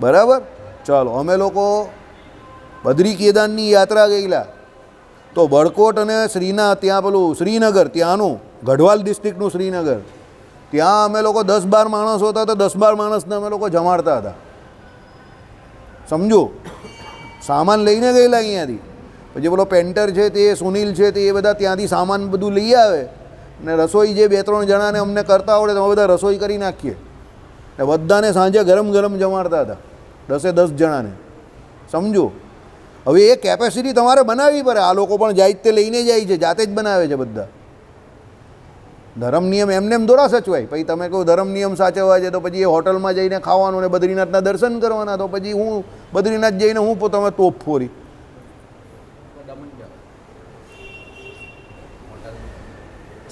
બરાબર, ચાલો અમે લોકો બદ્રી કેદારની યાત્રા ગયેલા, તો બળકોટ અને ત્યાં પેલું શ્રીનગર, ત્યાંનું ગઢવાલ ડિસ્ટ્રિક્ટનું શ્રીનગર, ત્યાં અમે લોકો 10-12 માણસો હતા, તો 10-12 માણસને અમે લોકો જમાડતા હતા. સમજો? સામાન લઈને ગયેલા અહીંયાથી. પછી પેલો પેન્ટર છે તે, સુનિલ છે તે, એ બધા ત્યાંથી સામાન બધું લઈ આવે ને રસોઈ જે 2-3 જણાને અમને કરતા આવડે તો અમે બધા રસોઈ કરી નાખીએ ને બધાને સાંજે ગરમ જમાડતા હતા, 10 જણાને. સમજો? હવે એ કેપેસિટી તમારે બનાવવી પડે. આ લોકો પણ જાય તે લઈને જાય છે, જાતે જ બનાવે છે બધા. ધર્મ નિયમ એમને એમ દોરા સચવાય. પછી તમે કહો ધર્મ નિયમ સાચવવા છે તો પછી એ હોટલમાં જઈને ખાવાનું ને બદ્રીનાથના દર્શન કરવાના, તો પછી હું બદ્રીનાથ જઈને હું તમે તોપ ફોરી.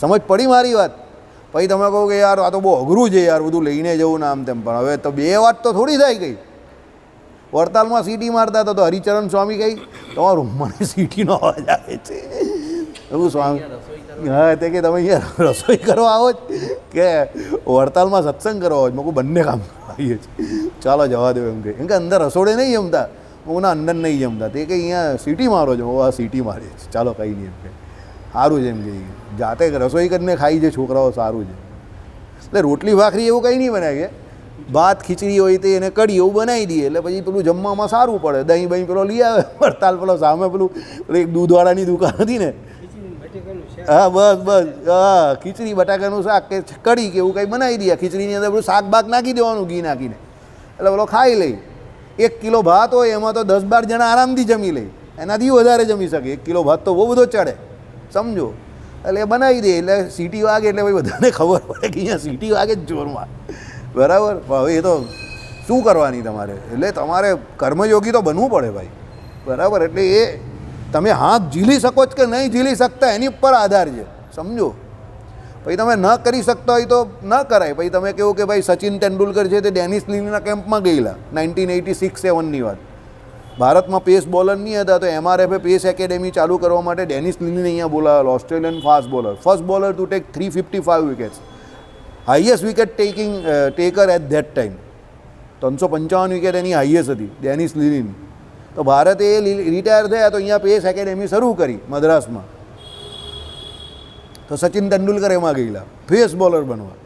સમજ પડી મારી વાત? પછી તમે કહો કે યાર આ તો બહુ અઘરું છે યાર બધું લઈને જવું ને આમ તેમ. પણ હવે તો 2 વાત તો થોડી થાય ગઈ. વડતાલમાં સીટી મારતા હતા તો હરિચરણ સ્વામી કહી તમારા રૂમમાં સીટીનો અવાજ આવે છે. એવું સ્વામી હા તે કે તમે અહીંયા રસોઈ કરવા આવો જ કે વડતાલમાં સત્સંગ કરવા આવો જ? મેં કહું બંને કામ આવીએ છીએ, ચાલો જવા દો એમ કે અંદર રસોડે નહીં જમતા. હું ના અંદર નહીં જમતા. તે કે અહીંયા સીટી મારો છો? આ સીટી મારીએ છીએ, ચાલો કંઈ નહીં એમ કે સારું છે એમ કે જાતે રસોઈ કરીને ખાઈ છે છોકરાઓ, સારું છે. એટલે રોટલી ભાખરી એવું કંઈ નહીં બનાવીએ, ભાત ખીચડી હોય તે એને કઢી એવું બનાવી દઈએ એટલે પછી પેલું જમવામાં સારું પડે. દહીં પેલો લઈ આવે વડતાલ, પેલો સામે પેલું એક દૂધવાળાની દુકાન હતી ને, હા બસ હા, ખીચડી બટાકાનું શાક કે કઢી કે એવું કંઈ બનાવી દઈએ. ખીચડીની અંદર પેલું શાક બાક નાખી દેવાનું ઘી નાખીને, એટલે પેલો ખાઈ લઈ. 1 કિલો ભાત હોય એમાં તો 10-12 જણા આરામથી જમી લે, એનાથી વધારે જમી શકે. 1 કિલો ભાત તો બહુ બધો ચડે, સમજો. એટલે એ બનાવી દે, એટલે સીટી વાગે એટલે ભાઈ બધાને ખબર પડે કે અહીંયા સીટી વાગે જ જોરમાં, બરાબર. હવે એ તો શું કરવાની તમારે, એટલે તમારે કર્મયોગી તો બનવું પડે ભાઈ, બરાબર. એટલે એ તમે હાથ ઝીલી શકો જ કે નહીં ઝીલી શકતા એની ઉપર આધાર છે, સમજો. પછી તમે ન કરી શકતા હોય તો ન કરાય. પછી તમે કહો કે ભાઈ સચિન તેંડુલકર છે તે ડેનિસ લીલીના કેમ્પમાં ગયેલા 1986-87ની વાત. ભારતમાં પેસ બોલર નહીં હતા તો MRFે પેસ એકેડેમી ચાલુ કરવા માટે ડેનિસ લીલીને અહીંયા બોલાવેલો, Australian fast bowler, first bowler to take 355 wickets, highest wicket taker at that time. 355 wicket એની હાઈએસ્ટ હતી ડેનિસ લીલીની. તો ભારતે એ રિટાયર થયા તો અહીંયા પેસ એકેડેમી શરૂ કરી મદ્રાસમાં. તો સચિન તેંડુલકર એમાં ગયેલા ફેસ બોલર બનવા.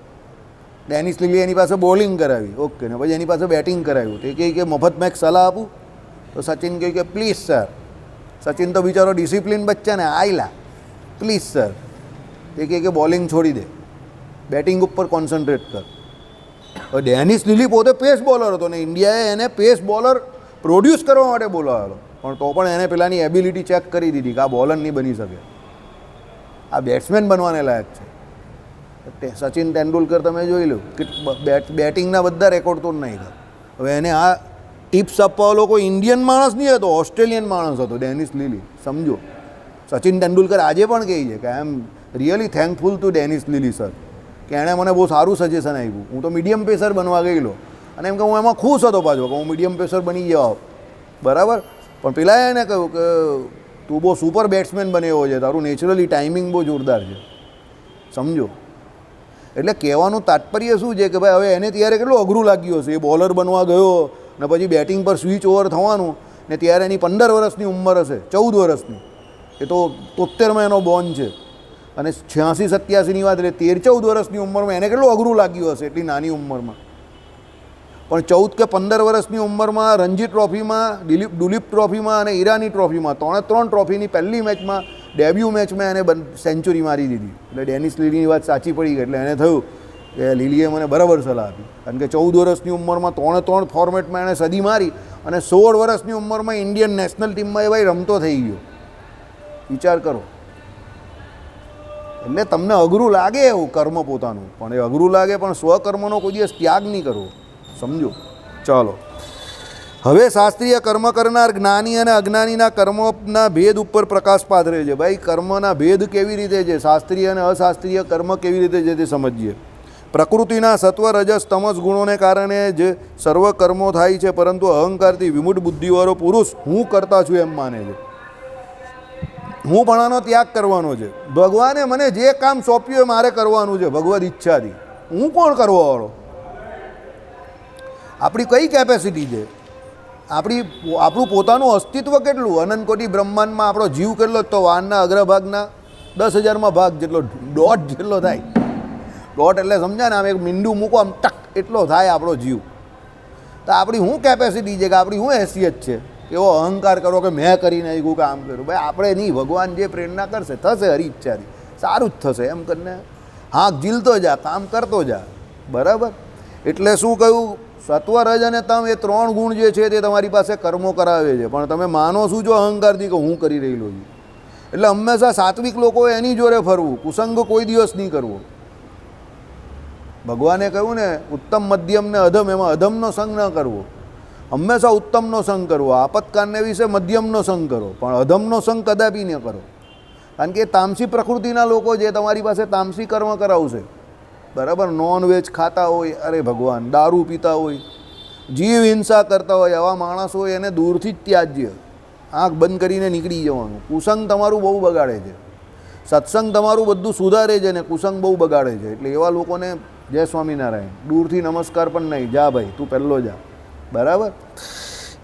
ડેનિસ લીલી એની પાસે બોલિંગ કરાવી, ઓકે, ને પછી એની પાસે બેટિંગ કરાવ્યું. તો એ કહે કે મફત મેં સલાહ આપું? તો સચિન કહે કે પ્લીઝ સર. સચિન તો બિચારો ડિસિપ્લિન બચ્ચા ને, આયલા પ્લીઝ સર. એ કહે કે બોલિંગ છોડી દે, બેટિંગ ઉપર કોન્સન્ટ્રેટ કર. હવે ડેનિસ લીલી પોતે પેસ બોલર હતો ને ઇન્ડિયાએ એને પેસ બોલર પ્રોડ્યુસ કરવા માટે બોલાવેલો, પણ તો પણ એને પેલાની એબિલિટી ચેક કરી દીધી કે આ બોલર નહીં બની શકે, આ બેટ્સમેન બનવાને લાયક છે. સચિન તેંડુલકર તમે જોઈ લો કે બેટિંગના બધા રેકોર્ડ તો નહીં કરે. હવે એને આ ટિપ્સ આપવા લોકો ઇન્ડિયન માણસ નહીં હતો, ઓસ્ટ્રેલિયન માણસ હતો ડેનિસ લીલી, સમજો. સચિન તેંડુલકર આજે પણ કહે છે કે I am really thankful to Dennis Lillee sir, કે એણે મને બહુ સારું સજેશન આપ્યું. હું તો મીડિયમ પેસર બનવા ગયેલો અને એમ કે હું એમાં ખુશ હતો પાછો કે હું મીડિયમ પેસર બની જાઉં, બરાબર. પણ પેલા એને કહ્યું કે તું બહુ સુપર બેટ્સમેન બને એવો છે, તારું નેચરલી ટાઈમિંગ બહુ જોરદાર છે, સમજો. એટલે કહેવાનું તાત્પર્ય શું છે કે ભાઈ હવે એને ત્યારે કેટલું અઘરું લાગ્યું હશે, એ બોલર બનવા ગયો ને પછી બેટિંગ પર સ્વિચ ઓવર થવાનું, ને ત્યારે એની 15 વર્ષની ઉંમર હશે, 14 વર્ષની. એ તો 73માં એનો બોર્ન છે અને 86-87ની વાત, એટલે 13-14 વર્ષની ઉંમરમાં એને કેટલું અઘરું લાગ્યું હશે એટલી નાની ઉંમરમાં. પણ 14 કે 15 વર્ષની ઉંમરમાં રણજી ટ્રોફીમાં, દુલીપ ટ્રોફીમાં અને ઈરાની ટ્રોફીમાં 3 ટ્રોફીની પહેલી મેચમાં, ડેબ્યુ મેચમાં એને સેન્ચુરી મારી દીધી. એટલે ડેનિસ લીલીની વાત સાચી પડી ગઈ. એટલે એને થયું કે લીલીએ મને બરાબર સલાહ આપી, કારણ કે 14 વર્ષની ઉંમરમાં 3 ફોર્મેટમાં એણે સદી મારી અને 16 વર્ષની ઉંમરમાં ઇન્ડિયન નેશનલ ટીમમાં એ ભાઈ રમતો થઈ ગયો. વિચાર કરો. એટલે તમને અઘરું લાગે એવું કર્મ પોતાનું, પણ એ અઘરું લાગે પણ સ્વકર્મનો કોઈ દિવસ ત્યાગ નહીં કરવો, સમજો. ચાલો, હવે શાસ્ત્રીય કર્મ કરનાર જ્ઞાની અને અજ્ઞાનીના કર્મોના ભેદ ઉપર પ્રકાશ પાથરે છે. ભાઈ કર્મના ભેદ કેવી રીતે છે, શાસ્ત્રીય અને અશાસ્ત્રીય કર્મ કેવી રીતે છે તે સમજીએ. પ્રકૃતિના સત્વ રજસ તમસ ગુણોને કારણે જે સર્વ કર્મો થાય છે, પરંતુ અહંકારથી વિમૂઢ બુદ્ધિવાળો પુરુષ હું કરતા છું એમ માને છે. હું પણ આનો ત્યાગ કરવાનો છે. ભગવાને મને જે કામ સોંપ્યું એ મારે કરવાનું છે ભગવદ ઈચ્છાથી. હું કોણ કરવાવાળો? આપણી કઈ કેપેસિટી છે? આપણું પોતાનું અસ્તિત્વ કેટલું? અનંત કોટી બ્રહ્માંડમાં આપણો જીવ કેટલો? તો વાનના અગ્રભાગના 10,000માં ભાગ જેટલો, ડોટ જેટલો થાય. ડોટ એટલે સમજા ને, આમ એક મીંડું મૂકો આમ ટક એટલો થાય આપણો જીવ. તો આપણી શું કેપેસિટી છે કે આપણી શું હેસિયત છે એવો અહંકાર કરો કે મેં કરીને આવ્યું કામ કર્યું? ભાઈ આપણે નહીં, ભગવાન જે પ્રેરણા કરશે થશે હરી ઈચ્છાથી, સારું જ થશે એમ કરીને હાથ ઝીલતો જા, કામ કરતો જા, બરાબર. એટલે શું કહ્યું? સત્વ રજ અને તમ એ 3 ગુણ જે છે તે તમારી પાસે કર્મો કરાવે છે, પણ તમે માનો શું જો અહંકારથી કે હું કરી રહેલો છું. એટલે હંમેશા સાત્વિક લોકોએ એની જોડે ફરવું, કુસંગ કોઈ દિવસ નહીં કરવો. ભગવાને કહ્યું ને ઉત્તમ મધ્યમ ને અધમ, એમાં અધમનો સંગ ન કરવો, હંમેશા ઉત્તમનો સંગ કરવો. આપતકાળને વિશે મધ્યમનો સંગ કરો, પણ અધમનો સંગ કદાપી ન કરો, કારણ કે તામસી પ્રકૃતિના લોકો જે તમારી પાસે તામસી કર્મ કરાવશે, બરાબર. નોનવેજ ખાતા હોય, અરે ભગવાન, દારૂ પીતા હોય, જીવ હિંસા કરતા હોય, આવા માણસ હોય એને દૂરથી જ ત્યાજ્ય, આંખ બંધ કરીને નીકળી જવાનું. કુસંગ તમારું બહુ બગાડે છે, સત્સંગ તમારું બધું સુધારે છે ને કુસંગ બહુ બગાડે છે. એટલે એવા લોકોને જય સ્વામિનારાયણ, દૂરથી નમસ્કાર પણ નહીં, જા ભાઈ તું પહેલો જા, બરાબર.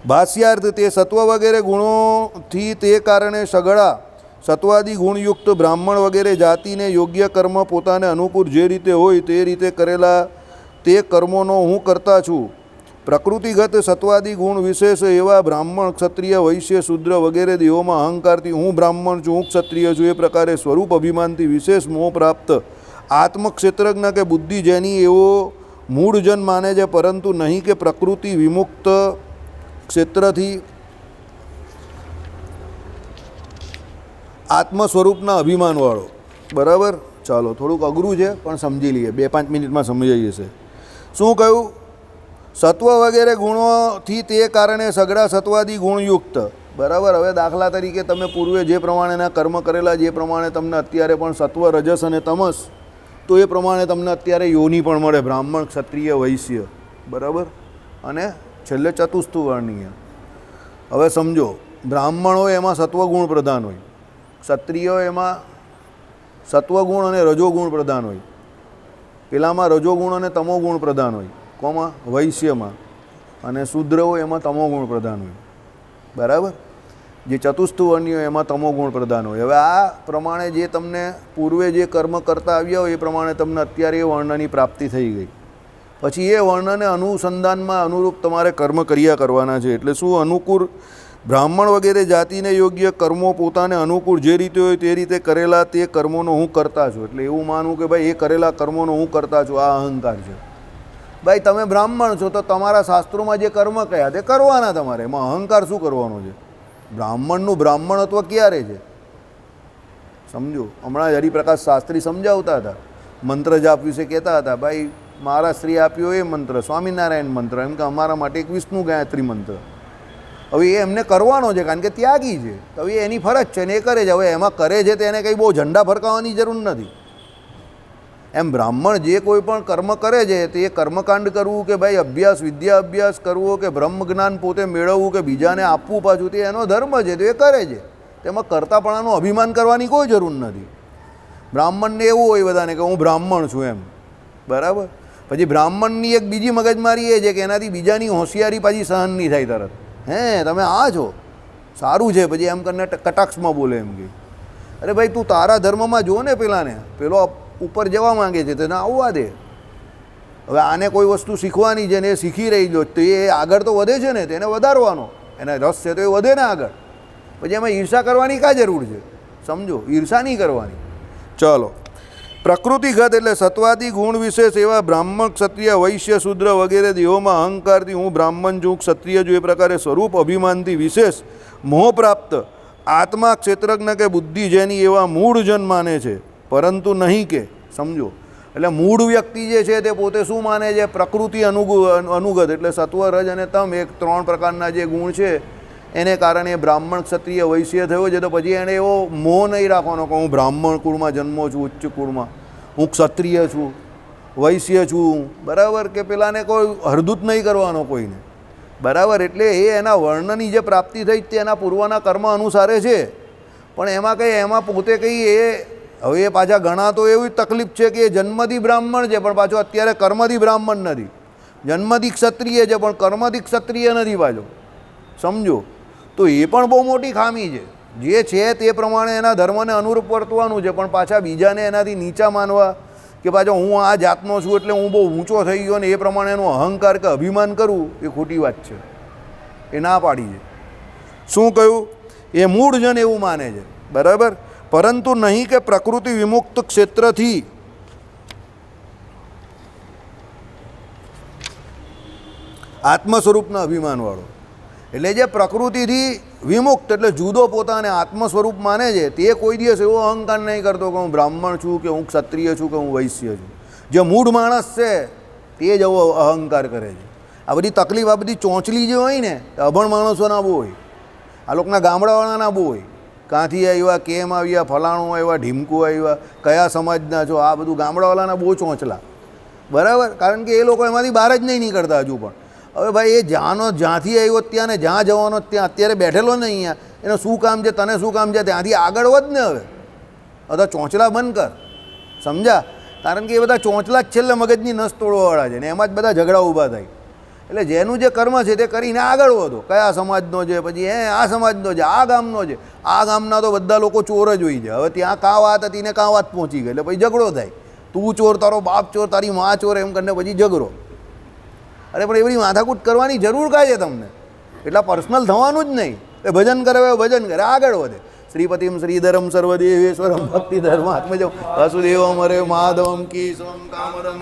ભાષ્યાર્થ, તે સત્વ વગેરે ગુણોથી તે કારણે સગળા સત્વાદી ગુણયુક્ત બ્રાહ્મણ વગેરે જાતિને યોગ્ય કર્મ પોતાને અનુકૂળ જે રીતે હોય તે રીતે કરેલા તે કર્મોનો હું કરતા છું. પ્રકૃતિગત સત્વાદી ગુણ વિશેષ એવા બ્રાહ્મણ, ક્ષત્રિય, વૈશ્ય, શૂદ્ર વગેરે દેહોમાં અહંકારથી હું બ્રાહ્મણ છું, હું ક્ષત્રિય છું એ પ્રકારે સ્વરૂપ અભિમાનથી વિશેષ મોહ પ્રાપ્ત આત્મક્ષેત્રજ્ઞ કે બુદ્ધિ જેની એવો મૂળજન માને છે, પરંતુ નહીં કે પ્રકૃતિ વિમુક્ત ક્ષેત્રથી આત્મ સ્વરૂપના અભિમાનવાળો. બરાબર, ચાલો થોડુંક અઘરું છે પણ સમજી લઈએ, 2-5 મિનિટમાં સમજાઈ જશે. શું કહ્યું? સત્વ વગેરે ગુણોથી તે કારણે સઘળા સત્વાદી ગુણયુક્ત. બરાબર, હવે દાખલા તરીકે તમે પૂર્વે જે પ્રમાણેના કર્મ કરેલા, જે પ્રમાણે તમને અત્યારે પણ સત્વ, રજસ અને તમસ, તો એ પ્રમાણે તમને અત્યારે યોની પણ મળે, બ્રાહ્મણ, ક્ષત્રિય, વૈશ્ય. બરાબર, અને છેલ્લે ચતુસ્થ વર્ણીય. હવે સમજો, બ્રાહ્મણ હોય એમાં સત્વગુણ પ્રધાન હોય, ક્ષત્રિય એમાં સત્વગુણ અને રજોગુણ પ્રધાન હોય, પેલામાં રજોગુણ અને તમોગુણ પ્રધાન હોય, કોમાં વૈશ્યમાં, અને શુદ્ર હોય એમાં તમોગુણ પ્રધાન હોય. બરાબર, જે ચતુસ્થ વર્ણીય એમાં તમોગુણ પ્રધાન હોય. હવે આ પ્રમાણે જે તમને પૂર્વે જે કર્મ કરતા આવ્યા હોય એ પ્રમાણે તમને અત્યારે એ વર્ણની પ્રાપ્તિ થઈ ગઈ. પછી એ વર્ણને અનુસંધાનમાં અનુરૂપ તમારે કર્મ કર્યા કરવાના છે. એટલે શું? અનુકૂળ બ્રાહ્મણ વગેરે જાતિને યોગ્ય કર્મો પોતાને અનુકૂળ જે રીતે હોય તે રીતે કરેલા તે કર્મોનો હું કરતા છું. એટલે એવું માનવું કે ભાઈ એ કરેલા કર્મોનો હું કરતા છું, આ અહંકાર છે. ભાઈ તમે બ્રાહ્મણ છો તો તમારા શાસ્ત્રોમાં જે કર્મ કયા તે કરવાના તમારે, એમાં અહંકાર શું કરવાનો છે? બ્રાહ્મણનું બ્રાહ્મણત્વ ક્યારે છે? સમજો, હમણાં હરિપ્રકાશ શાસ્ત્રી સમજાવતા હતા, મંત્ર જાપ વિશે કહેતા હતા, ભાઈ મારા શ્રી આપ્યો એ મંત્ર સ્વામિનારાયણ મંત્ર, એમ કે અમારા માટે એક વિષ્ણુ ગાયત્રી મંત્ર. હવે એ એમને કરવાનો છે કારણ કે ત્યાગી છે, તો હવે એની ફરજ છે ને એ કરે છે. હવે એમાં કરે છે તો એને કંઈ બહુ ઝંડા ફરકાવવાની જરૂર નથી. એમ બ્રાહ્મણ જે કોઈ પણ કર્મ કરે છે તે કર્મકાંડ કરવું કે ભાઈ અભ્યાસ, વિદ્યા અભ્યાસ કરવો કે બ્રહ્મ જ્ઞાન પોતે મેળવવું કે બીજાને આપવું પાછું, તે એનો ધર્મ છે, તો એ કરે છે. તેમાં કરતાપણાનું અભિમાન કરવાની કોઈ જરૂર નથી. બ્રાહ્મણને એવું હોય બધાને કે હું બ્રાહ્મણ છું એમ. બરાબર, પછી બ્રાહ્મણની એક બીજી મગજમારી એ છે કે એનાથી બીજાની હોશિયારી પાછી સહન નહીં થાય તરત. હે તમે આ છો, સારું છે, પછી એમ કરીને કટાક્ષમાં બોલે એમ કે અરે ભાઈ તું તારા ધર્મમાં જો ને, પેલાને પેલો ઉપર જવા માંગે છે તેને આવવા દે. હવે આને કોઈ વસ્તુ શીખવાની છે ને એ શીખી રહી જો, તો એ આગળ તો વધે છે ને, તેને વધારવાનો, એને રસ છે તો એ વધે ને આગળ. પછી એમાં ઈર્ષા કરવાની કાં જરૂર છે? સમજો, ઈર્ષા નહીં કરવાની. ચાલો, પ્રકૃતિગત એટલે સત્વાદી ગુણ વિશેષ એવા બ્રાહ્મણ, ક્ષત્રિય, વૈશ્ય, શૂદ્ર વગેરે દેહોમાં અહંકારથી હું બ્રાહ્મણ છું, ક્ષત્રિય છું એ પ્રકારે સ્વરૂપ અભિમાનથી વિશેષ મોહ પ્રાપ્ત આત્મા, ક્ષેત્રજ્ઞ કે બુદ્ધિ જેની એવા મૂળ જન માને છે, પરંતુ નહીં કે. સમજો, એટલે મૂળ વ્યક્તિ જે છે તે પોતે શું માને છે? પ્રકૃતિ અનુગત એટલે સત્વ, રજ અને તમ, એક 3 પ્રકારના જે ગુણ છે એને કારણે બ્રાહ્મણ, ક્ષત્રિય, વૈશ્ય થયો છે. તો પછી એણે એવો મોહ નહીં રાખવાનો કે હું બ્રાહ્મણ કુળમાં જન્મો છું, ઉચ્ચ કુળમાં, હું ક્ષત્રિય છું, વૈશ્ય છું. બરાબર, કે પેલાને કોઈ હરદૂત નહીં કરવાનો કોઈને. બરાબર, એટલે એ એના વર્ણની જે પ્રાપ્તિ થઈ તે એના પૂર્વના કર્મ અનુસારે છે. પણ એમાં કંઈ એમાં પોતે કંઈ હવે એ પાછા ઘણા તો એવી તકલીફ છે કે એ જન્મથી બ્રાહ્મણ છે પણ પાછો અત્યારે કર્મથી બ્રાહ્મણ નથી, જન્મથી ક્ષત્રિય છે પણ કર્મથી ક્ષત્રિય નથી પાછો. સમજો, તો એ પણ બહુ મોટી ખામી છે. જે છે તે પ્રમાણે એના ધર્મને અનુરૂપ વર્તવાનું છે, પણ પાછા બીજાને એનાથી નીચા માનવા કે પાછો હું આ જાતનો છું એટલે હું બહુ ઊંચો થઈ ગયો ને એ પ્રમાણે એનું અહંકાર કે અભિમાન કરવું એ ખોટી વાત છે. એ ના પાડી છે. શું કહ્યું? એ મૂળજન એવું માને છે. બરાબર, પરંતુ નહીં કે પ્રકૃતિ વિમુક્ત ક્ષેત્રથી આત્મ સ્વરૂપના અભિમાનવાળો. એટલે જે પ્રકૃતિથી વિમુક્ત એટલે જુદો પોતાને આત્મ સ્વરૂપ માને છે તે કોઈ દિવસ એવો અહંકાર નહીં કરતો કે હું બ્રાહ્મણ છું કે હું ક્ષત્રિય છું કે હું વૈશ્ય છું. જે મૂળ માણસ છે તે જ એવો અહંકાર કરે છે. આ બધી તકલીફ, આ બધી ચોંચલી જે હોય ને અભણ માણસોના બહુ હોય, આ લોકોના ગામડાવાળાના બહુ હોય. ક્યાંથી આવ્યા, કેમ આવ્યા, ફલાણું આવ્યા, ઢીમકું આવ્યા, કયા સમાજના છો, આ બધું ગામડાવાળાના બહુ ચોંચલા. બરાબર, કારણ કે એ લોકો એમાંથી બહાર જ નહીં નીકળતા હજુ પણ. હવે ભાઈ એ જ્યાંથી આવ્યો ત્યાં ને જ્યાં જવાનો ત્યાં અત્યારે બેઠેલો ને અહીંયા, એનું શું કામ છે, તને શું કામ છે, ત્યાંથી આગળ વધ ને. હવે બધા ચોંચલા બંધ કર, સમજા? કારણ કે એ બધા ચોંચલા જ છેલ્લે મગજની નસ તોડવાવાળા છે ને એમાં જ બધા ઝઘડા ઊભા થાય. એટલે જેનું જે કર્મ છે તે કરીને આગળ વધો. કયા સમાજનો છે, પછી આ સમાજનો છે, આ ગામનો છે, આ ગામના તો બધા લોકો ચોર જ હોય છે. હવે ત્યાં કાં વાત હતી ને કાં વાત પહોંચી ગઈ એટલે પછી ઝઘડો થાય. તું ચોર, તારો બાપ ચોર, તારી મા ચોર, એમ કરીને પછી ઝઘડો. અરે પણ એવી માથાકૂટ કરવાની જરૂર કાંઈ છે તમને? એટલા પર્સનલ થવાનું જ નહીં. એ ભજન કરે ભજન કરે, આગળ વધે. શ્રીપતિમ શ્રીધરમ સર્વદેવેશ્વરમ ભક્તિ ધર્મ આત્મજમ વાસુદેવમ હરે માધવમ કી સ્વમ કામદમ